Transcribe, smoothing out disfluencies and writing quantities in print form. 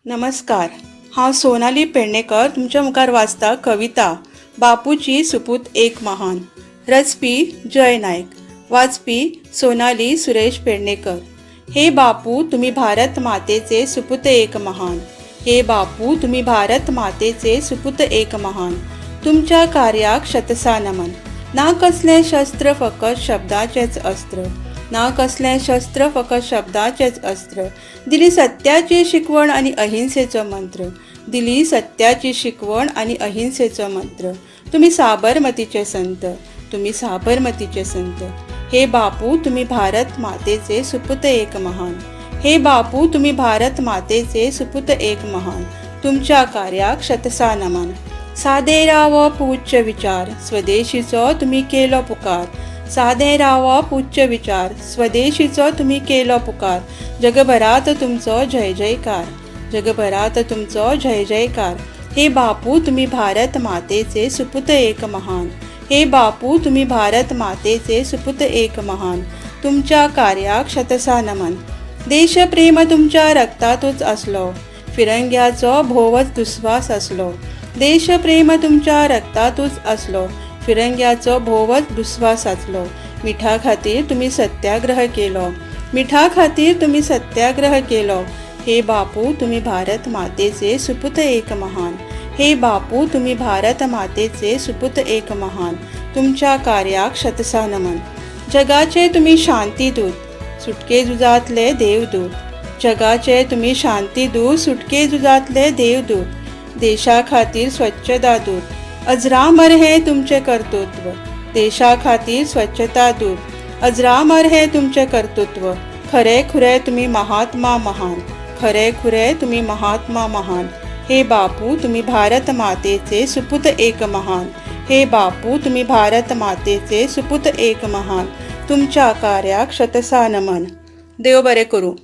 नमस्कार. हांव सोनाली पेडणेकर तुमच्या मुखार वाचता कविता बापूची सुपूत एक महान. रचपी जय नायक, वाचपी सोनाली सुरेश पेडणेकर. हे बापू तुम्ही भारत मातेचे सुपूत एक महान. हे बापू तुम्ही भारत मातेचे सुपूत एक महान. तुमच्या कार्याक शतसा नमन. ना कसले शस्त्र फकत शब्दाचेच अस्त्र. ना कसले शस्त्र फकत शब्दाचेच अस्त्र. दिली सत्याची शिकवण आणि अहिंसेचो मंत्र. दिली सत्याची शिकवण आणि अहिंसेचो मंत्र. तुम्ही साबरमतीचे संत. तुम्ही साबरमतीचे संत. हे बापू तुम्ही भारत मातेचे सुपूत एक महान. हे बापू तुम्ही भारत मातेचे सुपूत एक महान. तुमच्या कार्याक शतसा नमन. साधे राव पूज्य विचार, स्वदेशीचो तुम्ही केलो पुकार. साधे राव पूज्य विचार, स्वदेशीचो तुम्ही केलो पुकार. जगभरात तुमचो जय जयकार. जगभरात तुमचो जय जयकार. हे बापू तुम्ही भारत मातेचे सुपूत एक महान. हे बापू तुम्ही भारत मातेचे सुपूत एक महान. तुमच्या कार्याक शतसा नमन. देशप्रेम तुमच्या रक्तातूच असलो, फिरंग्याचो भोवच दुस्वास असलो. देशप्रेम तुमच्या रक्तातूच असलो, फिरंग्याचो भोवच दुस्वास असलो. मिठा खातीर तुम्ही सत्याग्रह केलो. मिठा खातीर तुम्ही सत्याग्रह केलो. हे बापू तुम्ही भारत मातेचे सुपूत एक महान. हे बापू तुम्ही भारत मातेचे सुपूत एक महान. तुमच्या कार्याक शतसा नमन. जगाचे तुम्ही शांतीदूत, सुटके जुजातले देवदूत. जगाचे तुम्ही शांतीदूत, सुटके जुजातले देवदूत. देशा खातीर स्वच्छता दूत. अजरामर हे तुमचे कर्तृत्व. देशा खातीर स्वच्छता दूत. अजरामर हे तुमचे कर्तृत्व. खरे खुरे तुम्ही महात्मा महान. खरे खुरे तुम्ही महात्मा महान. हे बापू तुम्ही भारत मातेचे सुपूत एक महान. हे बापू तुम्ही भारत मातेचे सुपूत एक महान. तुमच्या कार्याक शतसा नमन. देव बरे करू.